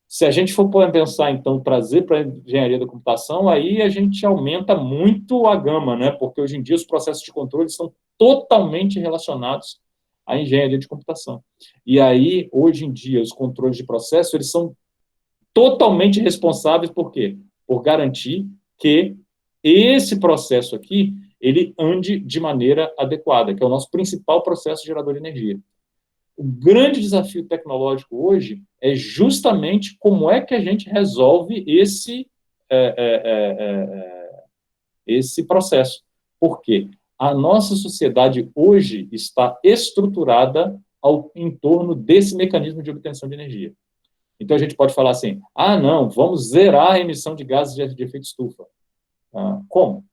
Se a gente for pensar, então, trazer para a engenharia da computação, aí a gente aumenta muito a gama, né? Porque hoje em dia os processos de controle estão totalmente relacionados à engenharia de computação. E aí, hoje em dia, os controles de processo, eles são totalmente responsáveis por quê? Por garantir que esse processo aqui, ele ande de maneira adequada, que é o nosso principal processo gerador de energia. O grande desafio tecnológico hoje é justamente como é que a gente resolve esse processo. Por quê? A nossa sociedade hoje está estruturada em torno desse mecanismo de obtenção de energia. Então, a gente pode falar assim, não, vamos zerar a emissão de gases de efeito estufa. Como?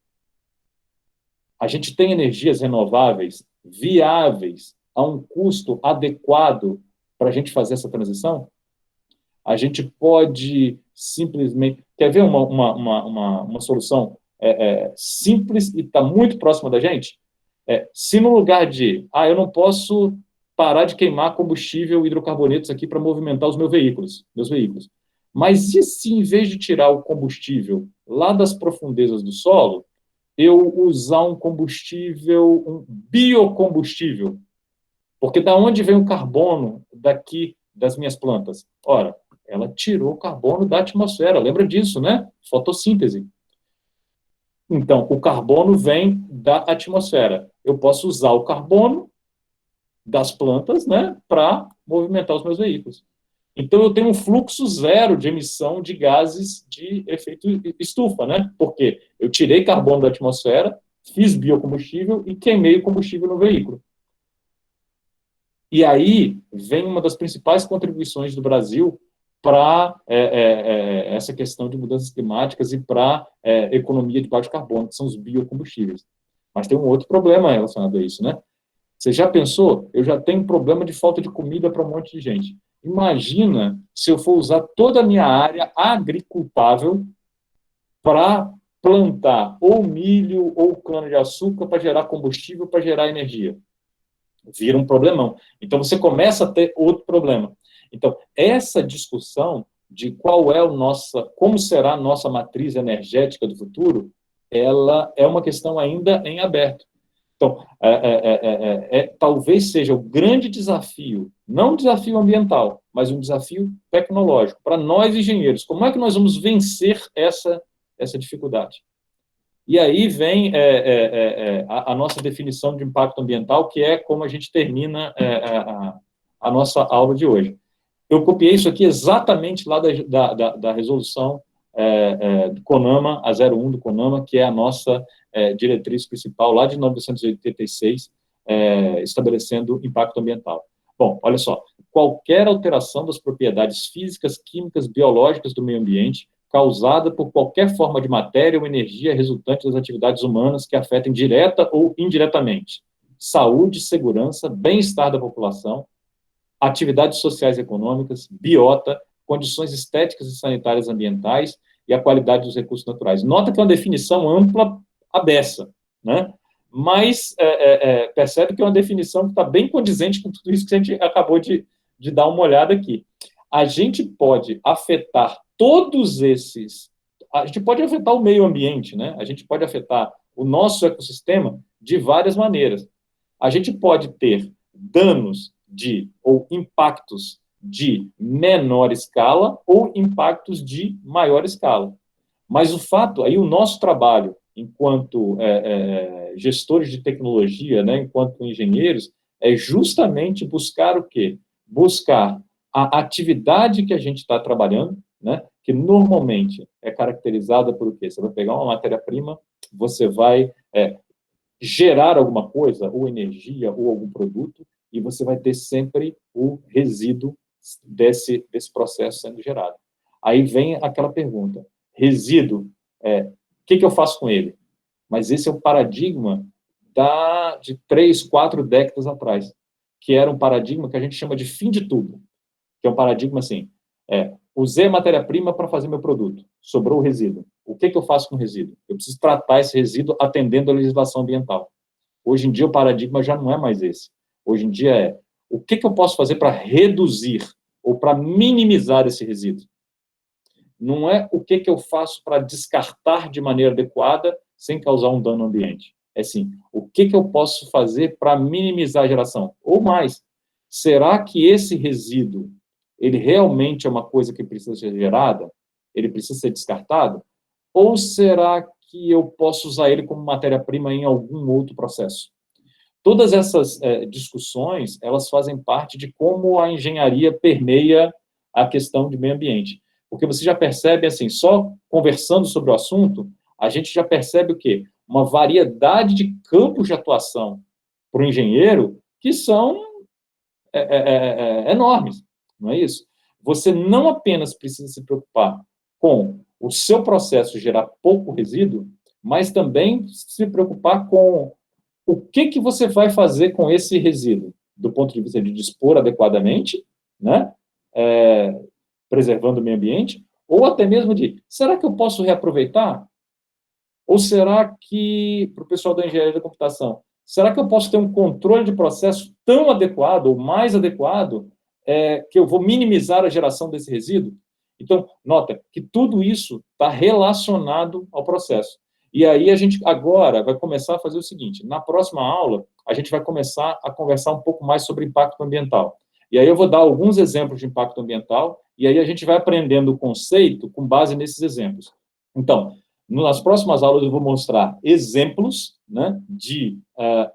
A gente tem energias renováveis, viáveis, a um custo adequado para a gente fazer essa transição? A gente pode simplesmente... Quer ver uma solução simples e está muito próxima da gente? Se no lugar de... eu não posso parar de queimar combustível e hidrocarbonetos aqui para movimentar os meus veículos. Mas e se, em vez de tirar o combustível lá das profundezas do solo, eu usar um combustível, um biocombustível? Porque da onde vem o carbono daqui das minhas plantas? Ora, ela tirou o carbono da atmosfera, lembra disso, né? Fotossíntese. Então, o carbono vem da atmosfera. Eu posso usar o carbono das plantas, né, para movimentar os meus veículos. Então, eu tenho um fluxo zero de emissão de gases de efeito estufa, né? Porque eu tirei carbono da atmosfera, fiz biocombustível e queimei o combustível no veículo. E aí vem uma das principais contribuições do Brasil para essa questão de mudanças climáticas e para economia de baixo carbono, que são os biocombustíveis. Mas tem um outro problema relacionado a isso, né? Você já pensou? Eu já tenho problema de falta de comida para um monte de gente. Imagina se eu for usar toda a minha área agricultável para plantar ou milho ou cana-de-açúcar para gerar combustível, para gerar energia. Vira um problemão. Então, você começa a ter outro problema. Então, essa discussão de como será a nossa matriz energética do futuro, ela é uma questão ainda em aberto. Então, talvez seja o grande desafio, não um desafio ambiental, mas um desafio tecnológico, para nós engenheiros. Como é que nós vamos vencer essa dificuldade? E aí vem a nossa definição de impacto ambiental, que é como a gente termina a nossa aula de hoje. Eu copiei isso aqui exatamente lá da resolução do CONAMA, a 01 do CONAMA, que é a nossa diretriz principal, lá de 1986, estabelecendo impacto ambiental. Bom, olha só, qualquer alteração das propriedades físicas, químicas, biológicas do meio ambiente, causada por qualquer forma de matéria ou energia resultante das atividades humanas que afetem direta ou indiretamente saúde, segurança, bem-estar da população, atividades sociais e econômicas, biota, condições estéticas e sanitárias ambientais e a qualidade dos recursos naturais. Nota que é uma definição ampla à beça, né? Mas percebe que é uma definição que está bem condizente com tudo isso que a gente acabou de dar uma olhada aqui. a gente pode afetar todos esses... A gente pode afetar o meio ambiente, né? A gente pode afetar o nosso ecossistema de várias maneiras. A gente pode ter danos ou impactos de menor escala ou impactos de maior escala. Mas o fato, aí o nosso trabalho, enquanto gestores de tecnologia, né, enquanto engenheiros, é justamente buscar o quê? Buscar a atividade que a gente está trabalhando, né, que normalmente é caracterizada por o quê? Você vai pegar uma matéria-prima, você vai gerar alguma coisa, ou energia, ou algum produto, e você vai ter sempre o resíduo desse processo sendo gerado. Aí vem aquela pergunta, resíduo, o que eu faço com ele? Mas esse é o paradigma de 3, 4 décadas atrás, que era um paradigma que a gente chama de fim de tudo, que é um paradigma assim, usei a matéria-prima para fazer meu produto, sobrou o resíduo. O que eu faço com o resíduo? Eu preciso tratar esse resíduo atendendo a legislação ambiental. Hoje em dia, o paradigma já não é mais esse. Hoje em dia o que eu posso fazer para reduzir ou para minimizar esse resíduo? Não é o que eu faço para descartar de maneira adequada sem causar um dano ao ambiente. É sim, o que eu posso fazer para minimizar a geração? Ou mais, será que esse resíduo, ele realmente é uma coisa que precisa ser gerada? Ele precisa ser descartado? Ou será que eu posso usar ele como matéria-prima em algum outro processo? Todas essas discussões, elas fazem parte de como a engenharia permeia a questão de meio ambiente. Porque você já percebe, assim, só conversando sobre o assunto, a gente já percebe o quê? Uma variedade de campos de atuação para o engenheiro que são enormes, não é isso? Você não apenas precisa se preocupar com o seu processo gerar pouco resíduo, mas também se preocupar com o que você vai fazer com esse resíduo, do ponto de vista de dispor adequadamente, né? Preservando o meio ambiente, ou até mesmo será que eu posso reaproveitar? Ou será que, para o pessoal da engenharia da computação, será que eu posso ter um controle de processo tão adequado, ou mais adequado, que eu vou minimizar a geração desse resíduo? Então, nota que tudo isso está relacionado ao processo. E aí a gente agora vai começar a fazer o seguinte, na próxima aula, a gente vai começar a conversar um pouco mais sobre impacto ambiental. E aí eu vou dar alguns exemplos de impacto ambiental, e aí a gente vai aprendendo o conceito com base nesses exemplos. Então, nas próximas aulas eu vou mostrar exemplos, né, de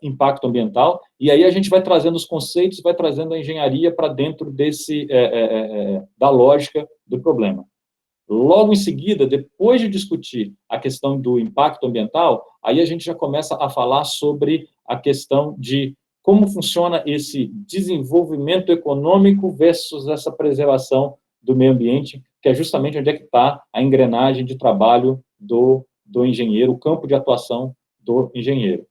impacto ambiental, e aí a gente vai trazendo os conceitos, vai trazendo a engenharia para dentro da lógica do problema. Logo em seguida, depois de discutir a questão do impacto ambiental, aí a gente já começa a falar sobre a questão de como funciona esse desenvolvimento econômico versus essa preservação do meio ambiente, que é justamente onde é que está a engrenagem de trabalho do engenheiro, o campo de atuação do engenheiro.